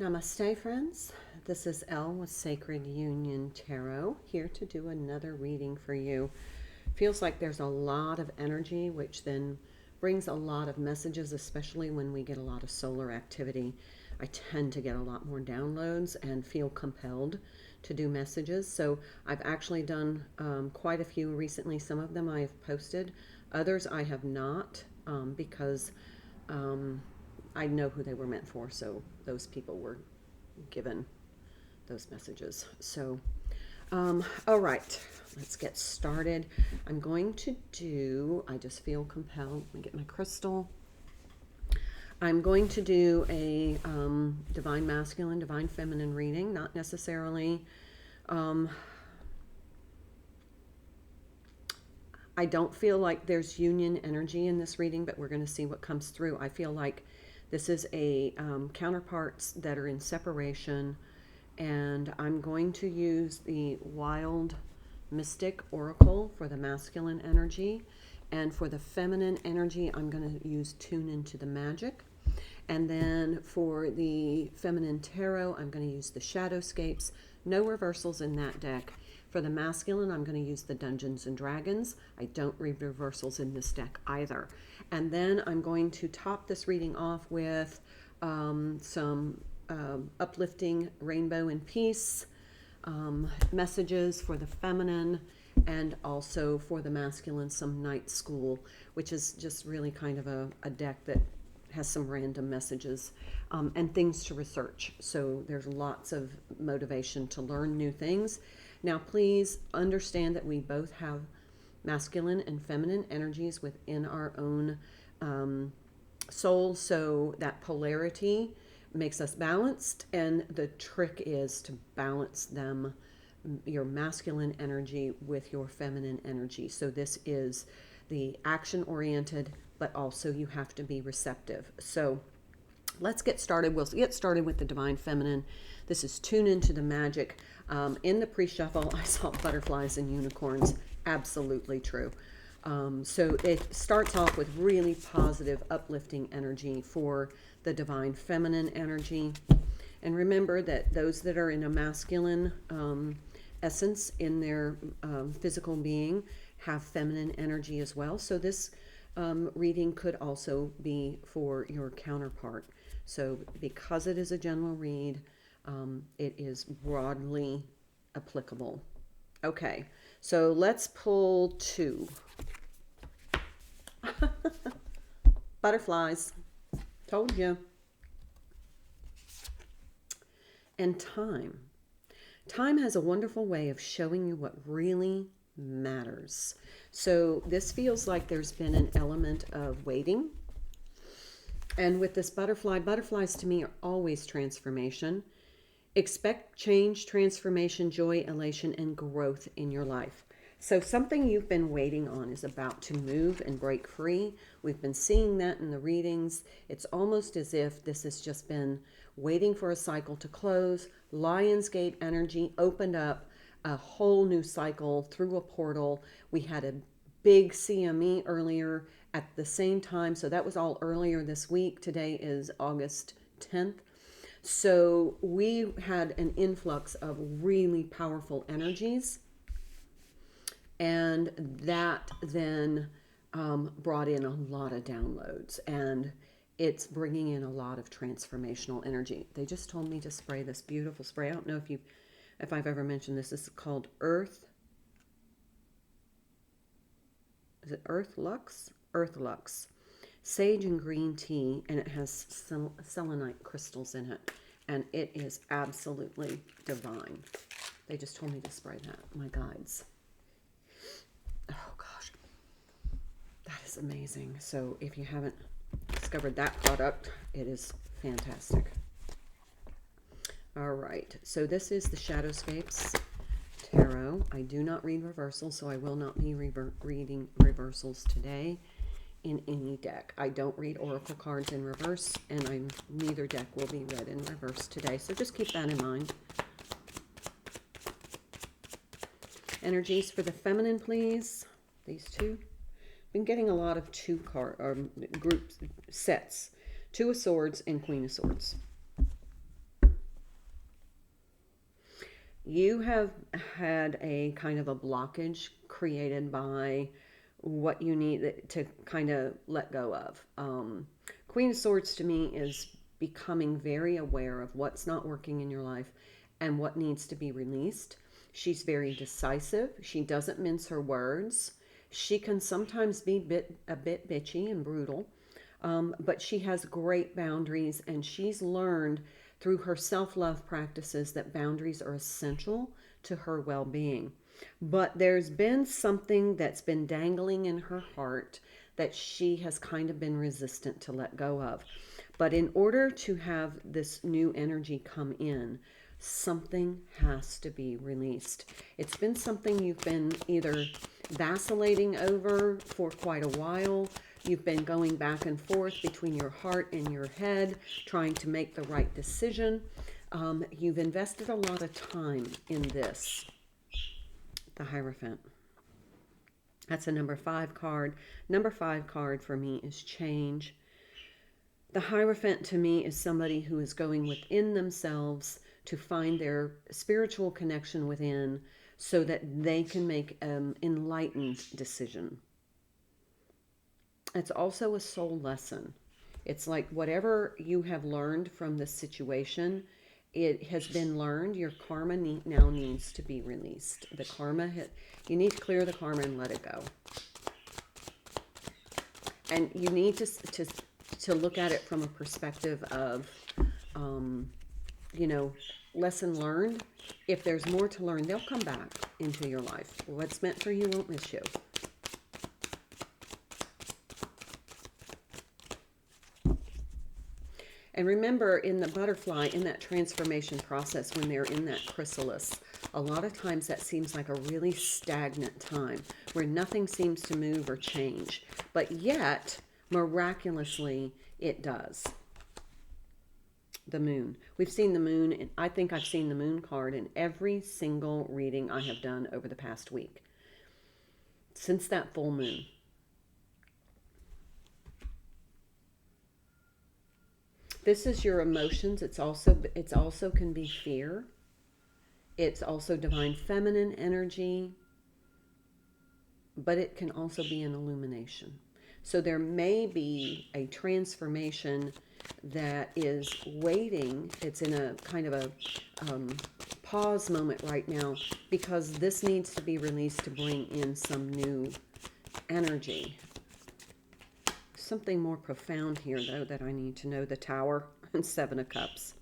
Namaste, friends. This is Elle with Sacred Union Tarot, here to do another reading for you. Feels like there's a lot of energy, which then brings a lot of messages, especially when we get a lot of solar activity. I tend to get a lot more downloads and feel compelled to do messages. So I've actually done quite a few recently. Some of them I have posted. Others I have not because I know who they were meant for, so those people were given those messages. So, all right, let's get started. I'm going to do, I just feel compelled, let me get my crystal. I'm going to do a divine masculine, divine feminine reading, not necessarily, I don't feel like there's union energy in this reading, but we're going to see what comes through. I feel like this is a counterparts that are in separation, and I'm going to use the Wild Mystic Oracle for the masculine energy, and for the feminine energy, I'm going to use Tune Into the Magic. And then for the feminine tarot, I'm going to use the Shadowscapes. No reversals in that deck. For the masculine, I'm going to use the Dungeons and Dragons. I don't read reversals in this deck either. And then I'm going to top this reading off with some uplifting rainbow and peace messages for the feminine, and also for the masculine, some night school, which is just really kind of a deck that has some random messages and things to research. So there's lots of motivation to learn new things. Now, please understand that we both have masculine and feminine energies within our own soul. So that polarity makes us balanced. And the trick is to balance them, your masculine energy with your feminine energy. So this is the action-oriented, but also you have to be receptive. So let's get started. We'll get started with the Divine Feminine. This is Tune Into the Magic. In the pre-shuffle, I saw butterflies and unicorns. Absolutely true. So it starts off with really positive, uplifting energy for the Divine Feminine energy. And remember that those that are in a masculine essence in their physical being have feminine energy as well. So this reading could also be for your counterpart. So because it is a general read, it is broadly applicable. Okay, so let's pull two. Butterflies. Told you. And time. Time has a wonderful way of showing you what really matters. So this feels like there's been an element of waiting. And with this butterflies to me are always transformation. Expect change, transformation, joy, elation, and growth in your life. So something you've been waiting on is about to move and break free. We've been seeing that in the readings. It's almost as if this has just been waiting for a cycle to close. Lionsgate energy opened up a whole new cycle through a portal. We had a big CME earlier at the same time. So that was all earlier this week. Today is August 10th. So we had an influx of really powerful energies, and that then brought in a lot of downloads, and it's bringing in a lot of transformational energy. They just told me to spray this beautiful spray. I don't know if I've ever mentioned this. This is called Earth. Is it Earth Lux? Earth Lux. Sage and green tea, and it has selenite crystals in it, and it is absolutely divine. They just told me to spray that, my guides. Oh gosh, that is amazing. So if you haven't discovered that product, it is fantastic. All right, so this is the Shadowscapes Tarot. I do not read reversals, so I will not be reading reversals today in any deck. I don't read oracle cards in reverse, and neither deck will be read in reverse today, so just keep that in mind. Energies for the feminine, please. These two. Been getting a lot of group sets. Two of Swords and Queen of Swords. You have had a kind of a blockage created by what you need to kind of let go of. Queen of Swords to me is becoming very aware of what's not working in your life and what needs to be released. She's very decisive. She doesn't mince her words. She can sometimes be a bit bitchy and brutal, but she has great boundaries, and she's learned through her self love practices that boundaries are essential to her well being. But there's been something that's been dangling in her heart that she has kind of been resistant to let go of. But in order to have this new energy come in, something has to be released. It's been something you've been either vacillating over for quite a while. You've been going back and forth between your heart and your head, trying to make the right decision. You've invested a lot of time in this. The Hierophant. That's a number 5 card. Number 5 card for me is change. The Hierophant to me is somebody who is going within themselves to find their spiritual connection within so that they can make an enlightened decision. It's also a soul lesson. It's like whatever you have learned from this situation, it has been learned. Your karma now needs to be released. The karma, you need to clear the karma and let it go. And you need to look at it from a perspective of, lesson learned. If there's more to learn, they'll come back into your life. What's meant for you won't miss you. And remember, in the butterfly, in that transformation process, when they're in that chrysalis, a lot of times that seems like a really stagnant time where nothing seems to move or change. But yet, miraculously, it does. The moon. We've seen the moon, and I think I've seen the moon card in every single reading I have done over the past week. Since that full moon. This is your emotions. It's also can be fear. It's also divine feminine energy, but it can also be an illumination. So there may be a transformation that is waiting. It's in a kind of a pause moment right now because this needs to be released to bring in some new energy. Something more profound here, though, that I need to know. The Tower and 7 of Cups.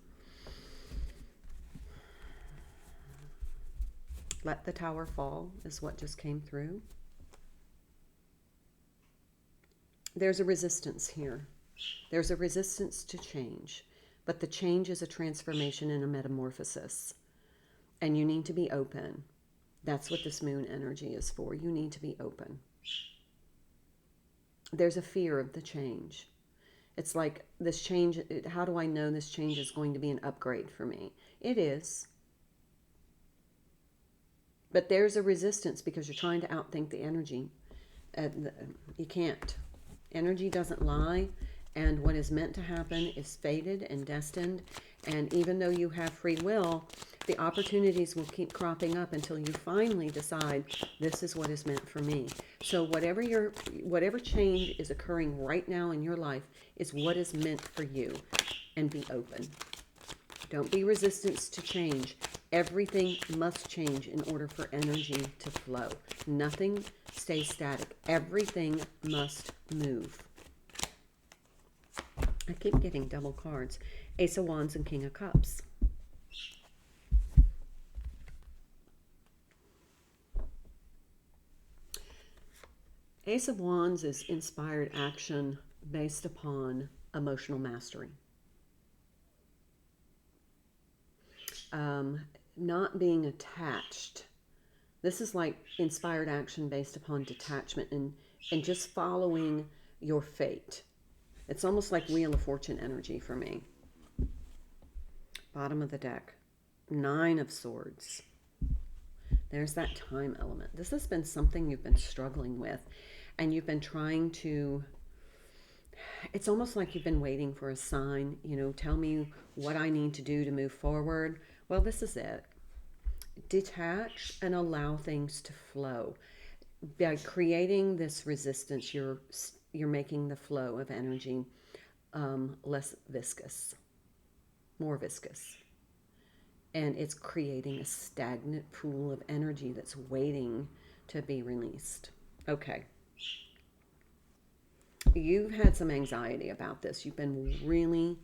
Let the tower fall is what just came through. There's a resistance here. There's a resistance to change, but the change is a transformation and a metamorphosis. And you need to be open. That's what this moon energy is for. You need to be open. There's a fear of the change. It's like this change, how do I know this change is going to be an upgrade for me? It is. But there's a resistance because you're trying to outthink the energy. You can't. Energy doesn't lie, and what is meant to happen is fated and destined. And even though you have free will, the opportunities will keep cropping up until you finally decide this is what is meant for me. So whatever change is occurring right now in your life is what is meant for you, and be open. Don't be resistant to change. Everything must change in order for energy to flow. Nothing stays static. Everything must move. I keep getting double cards. Ace of Wands and King of Cups. Ace of Wands is inspired action based upon emotional mastery. Not being attached. This is like inspired action based upon detachment and just following your fate. It's almost like Wheel of Fortune energy for me. Bottom of the deck. 9 of Swords. There's that time element. This has been something you've been struggling with, and you've been trying to, it's almost like you've been waiting for a sign, tell me what I need to do to move forward. Well, this is it. detach and allow things to flow. By creating this resistance, you're making the flow of energy less viscous, more viscous. And it's creating a stagnant pool of energy that's waiting to be released. Okay. You've had some anxiety about this. You've been really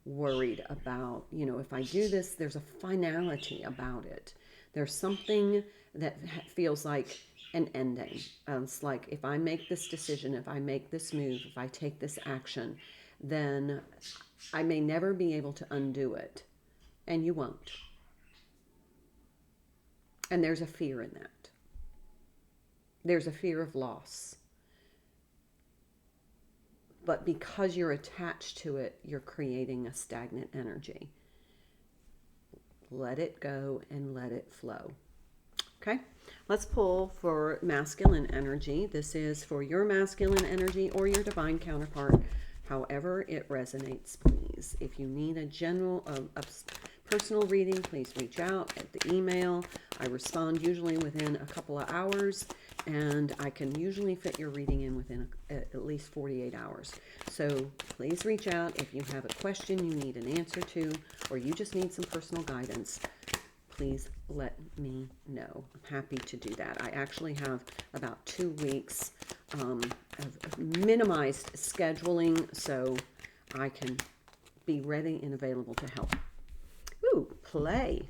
worried about, if I do this, there's a finality about it. There's something that feels like an ending. It's like, if I make this decision, if I make this move, if I take this action, then I may never be able to undo it. And you won't. And there's a fear in that. There's a fear of loss. But because you're attached to it, you're creating a stagnant energy. Let it go and let it flow. Okay, let's pull for masculine energy. This is for your masculine energy or your divine counterpart, however it resonates, please. If you need a general, a personal reading, please reach out at the email. I respond usually within a couple of hours, and I can usually fit your reading in within at least 48 hours. So please reach out if you have a question you need an answer to, or you just need some personal guidance. Please let me know. I'm happy to do that. I actually have about 2 weeks of minimized scheduling, so I can be ready and available to help. Ooh, play.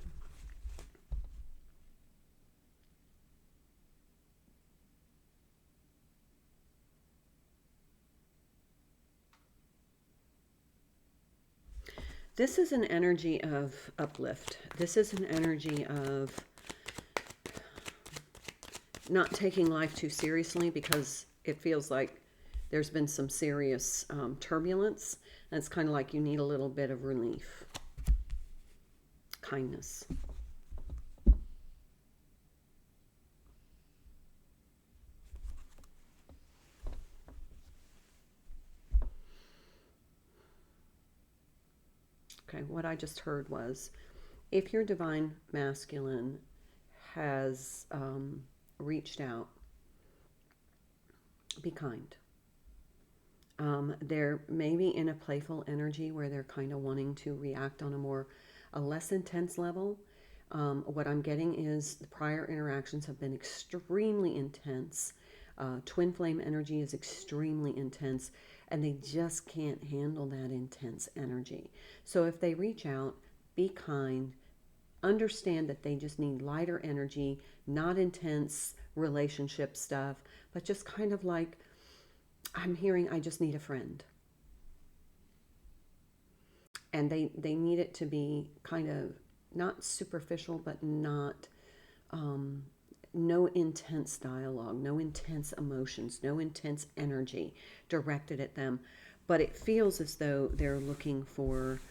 This is an energy of uplift. This is an energy of not taking life too seriously, because it feels like there's been some serious turbulence. And it's kind of like you need a little bit of relief. Kindness. Okay, what I just heard was, if your divine masculine has reached out, be kind. They're maybe in a playful energy where they're kind of wanting to react on a less intense level. What I'm getting is the prior interactions have been extremely intense. Twin flame energy is extremely intense, and they just can't handle that intense energy. So if they reach out, be kind, understand that they just need lighter energy, not intense relationship stuff, but just kind of like, I'm hearing, I just need a friend. And they need it to be kind of not superficial, but not no intense dialogue, no intense emotions, no intense energy directed at them. But it feels as though they're looking for,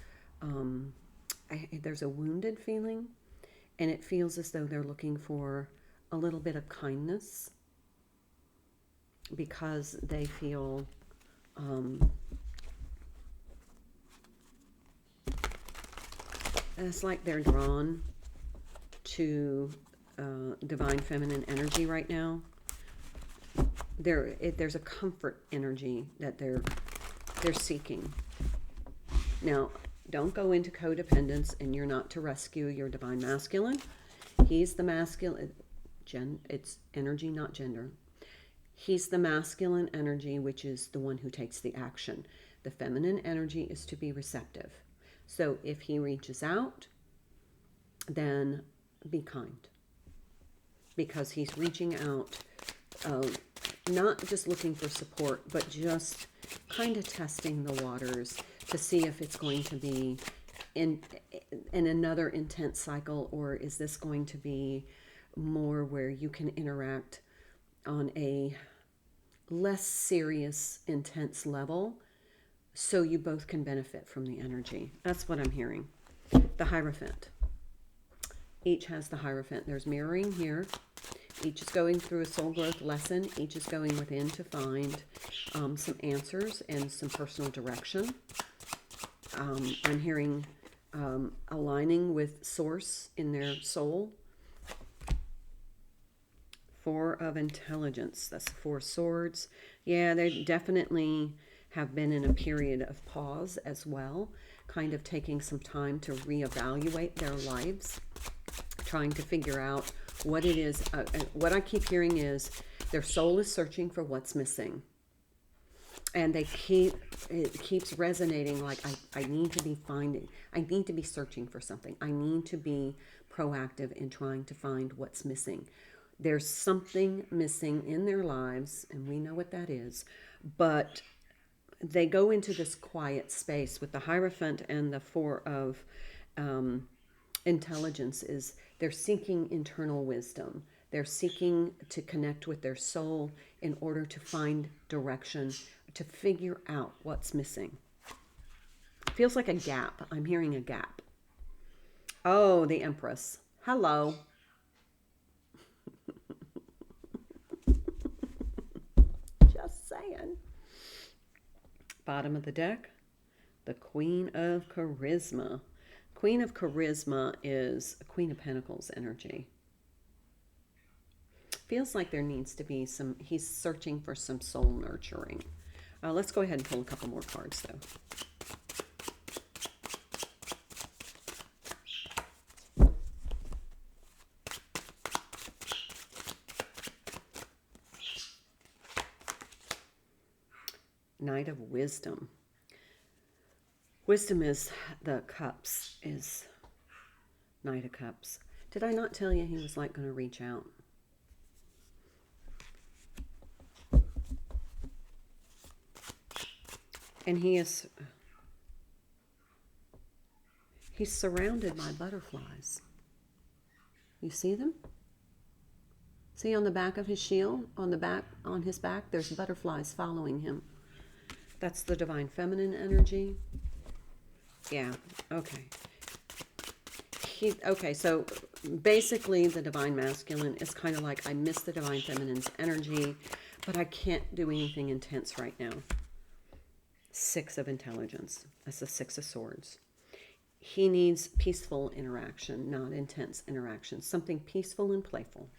there's a wounded feeling, and it feels as though they're looking for a little bit of kindness, because they feel it's like they're drawn to divine feminine energy right now. There's a comfort energy that they're seeking. Now, don't go into codependence, and you're not to rescue your divine masculine. He's the masculine. It's energy, not gender. He's the masculine energy, which is the one who takes the action. The feminine energy is to be receptive. So if he reaches out, then be kind, because he's reaching out, not just looking for support, but just kind of testing the waters to see if it's going to be in another intense cycle, or is this going to be more where you can interact on a less serious, intense level, so you both can benefit from the energy. That's what I'm hearing. The Hierophant. Each has the Hierophant. There's mirroring here. Each is going through a soul growth lesson. Each is going within to find some answers and some personal direction. I'm hearing aligning with source in their soul, Four of Intelligence. That's the Four of Swords. Yeah, they definitely have been in a period of pause as well, kind of taking some time to reevaluate their lives, trying to figure out what it is. What I keep hearing is their soul is searching for what's missing. And it keeps resonating like, I need to be searching for something. I need to be proactive in trying to find what's missing. There's something missing in their lives, and we know what that is, but they go into this quiet space with the Hierophant and the Four of Intelligence. Is they're seeking internal wisdom. They're seeking to connect with their soul in order to find direction, to figure out what's missing. Feels like a gap. I'm hearing a gap. Oh, the Empress. Hello. Just saying. Bottom of the deck, the Queen of Charisma. Queen of Charisma is a Queen of Pentacles energy. Feels like there needs to be some, he's searching for some soul nurturing. Let's go ahead and pull a couple more cards, though. Knight of Wisdom. Wisdom is the Cups, is Knight of Cups. Did I not tell you he was like going to reach out? And he's surrounded by butterflies. You see them? See on the back of his shield, on his back, there's butterflies following him. That's the Divine Feminine energy. Yeah, okay. Okay, so basically the Divine Masculine is kind of like, I miss the Divine Feminine's energy, but I can't do anything intense right now. Six of Intelligence. That's the Six of Swords. He needs peaceful interaction, not intense interaction. Something peaceful and playful.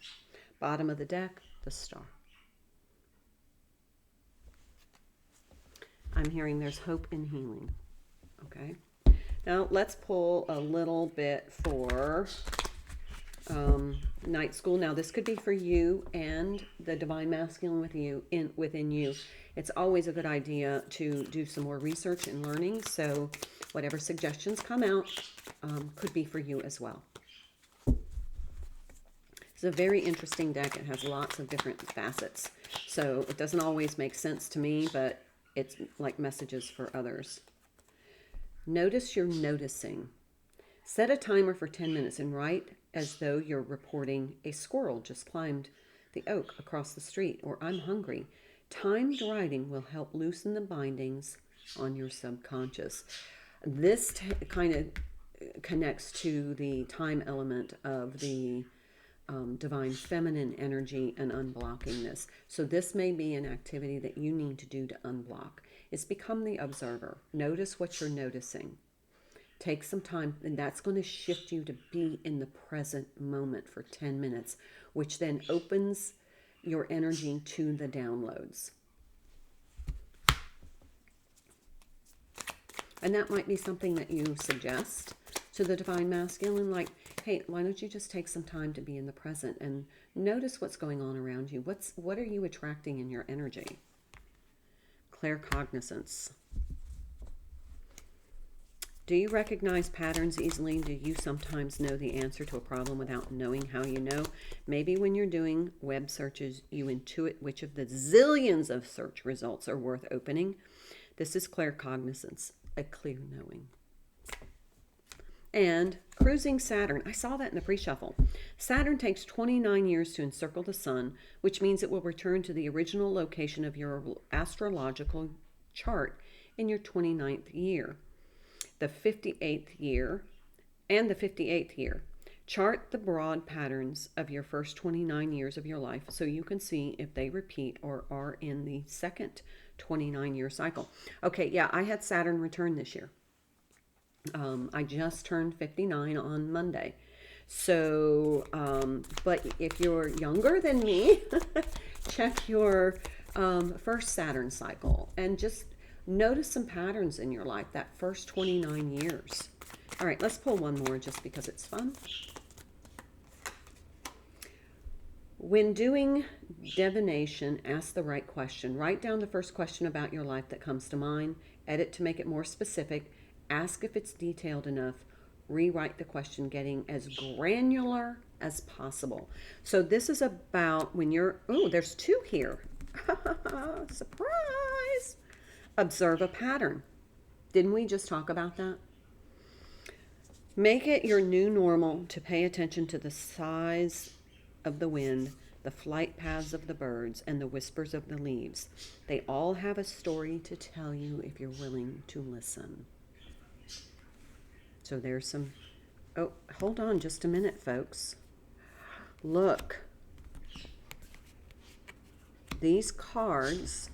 Bottom of the deck, the Star. I'm hearing there's hope and healing. Okay. Now let's pull a little bit for Night School. Now this could be for you and the Divine Masculine within you. It's always a good idea to do some more research and learning. So whatever suggestions come out could be for you as well. It's a very interesting deck. It has lots of different facets. So it doesn't always make sense to me, but it's like messages for others. Notice you're noticing. Set a timer for 10 minutes and write as though you're reporting a squirrel just climbed the oak across the street, or I'm hungry. Timed writing will help loosen the bindings on your subconscious. This kind of connects to the time element of the Divine Feminine energy and unblocking this. So this may be an activity that you need to do to unblock. It's become the observer. Notice what you're noticing. Take some time, and that's going to shift you to be in the present moment for 10 minutes, which then opens your energy to the downloads. And that might be something that you suggest to the Divine Masculine, like, hey, why don't you just take some time to be in the present and notice what's going on around you? What are you attracting in your energy? Claircognizance. Do you recognize patterns easily? Do you sometimes know the answer to a problem without knowing how you know? Maybe when you're doing web searches, you intuit which of the zillions of search results are worth opening. This is claircognizance, a clear knowing. And cruising Saturn. I saw that in the pre-shuffle. Saturn takes 29 years to encircle the sun, which means it will return to the original location of your astrological chart in your 29th year. The 58th year and the 58th year. Chart the broad patterns of your first 29 years of your life so you can see if they repeat or are in the second 29-year cycle. Okay, yeah, I had Saturn return this year. I just turned 59 on Monday. So, but if you're younger than me, check your first Saturn cycle and just notice some patterns in your life that first 29 years. All right, let's pull one more just because it's fun. When doing divination, ask the right question. Write down the first question about your life that comes to mind. Edit to make it more specific. Ask if it's detailed enough. Rewrite the question, getting as granular as possible. So this is about when you're, oh, there's two here. Surprise! Observe a pattern. Didn't we just talk about that? Make it your new normal to pay attention to the size of the wind, the flight paths of the birds, and the whispers of the leaves. They all have a story to tell you if you're willing to listen. So there's some, oh, hold on just a minute, folks. Look. These cards,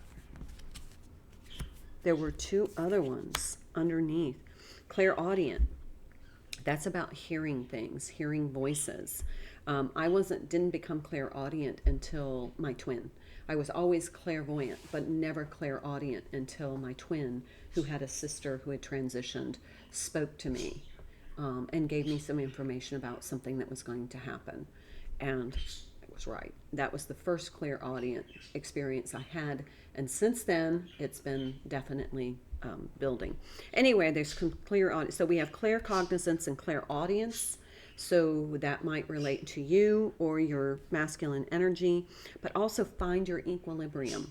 there were two other ones underneath. Clairaudient. That's about hearing things, hearing voices. I didn't become clairaudient until my twin. I was always clairvoyant, but never clairaudient until my twin, who had a sister who had transitioned, spoke to me and gave me some information about something that was going to happen. And it was right. That was the first clairaudient experience I had. And since then, it's been definitely building. Anyway, there's clairaudient. So we have claircognizance and clairaudience. So that might relate to you or your masculine energy, but also find your equilibrium.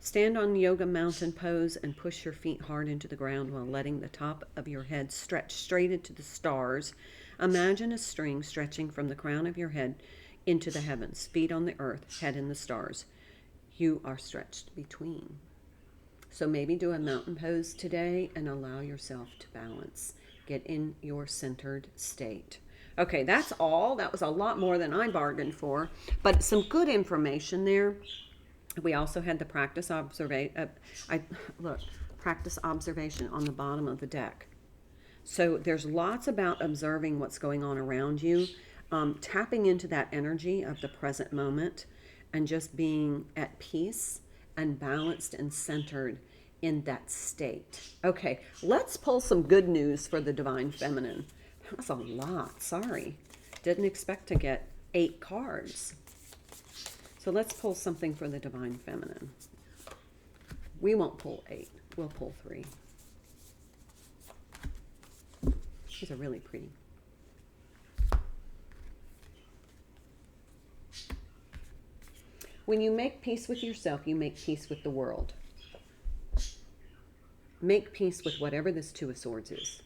Stand on yoga mountain pose and push your feet hard into the ground while letting the top of your head stretch straight into the stars. Imagine a string stretching from the crown of your head into the heavens, feet on the earth, head in the stars. You are stretched between. So maybe do a mountain pose today and allow yourself to balance. Get in your centered state. Okay, that's all. That was a lot more than I bargained for, but some good information there. We also had the practice observation. Practice observation on the bottom of the deck. So there's lots about observing what's going on around you, tapping into that energy of the present moment, and just being at peace and balanced and centered in that state. Okay, let's pull some good news for the Divine Feminine. That was a lot, sorry. Didn't expect to get 8 cards. So let's pull something for the Divine Feminine. We won't pull 8, we'll pull 3. These are really pretty. When you make peace with yourself, you make peace with the world. Make peace with whatever this Two of Swords is.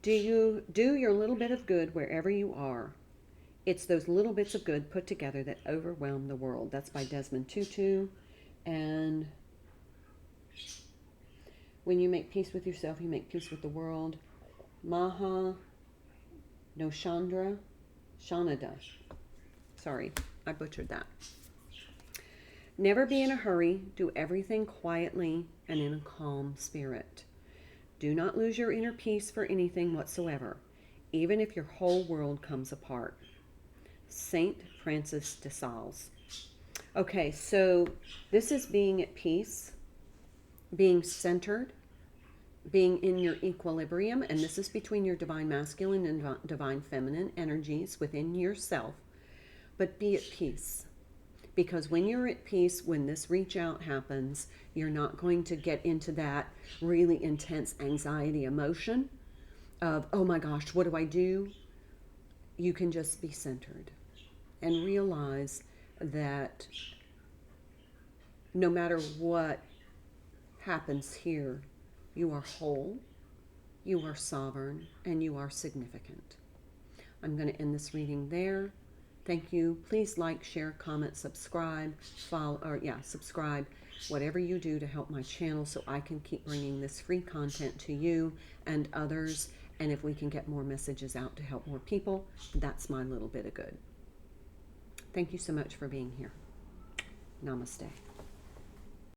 Do you do your little bit of good wherever you are? It's those little bits of good put together that overwhelm the world. That's by Desmond Tutu. And when you make peace with yourself, you make peace with the world. Maha Noshandra Shanada. Sorry, I butchered that. Never be in a hurry. Do everything quietly and in a calm spirit. Do not lose your inner peace for anything whatsoever, even if your whole world comes apart. Saint Francis de Sales. Okay, so this is being at peace, being centered, being in your equilibrium, and this is between your divine masculine and divine feminine energies within yourself. But be at peace. Because when you're at peace, when this reach out happens, you're not going to get into that really intense anxiety emotion of, oh my gosh, what do I do? You can just be centered and realize that no matter what happens here, you are whole, you are sovereign, and you are significant. I'm going to end this reading there. Thank you. Please like, share, comment, subscribe, follow, or subscribe, whatever you do to help my channel so I can keep bringing this free content to you and others. And if we can get more messages out to help more people, that's my little bit of good. Thank you so much for being here. Namaste.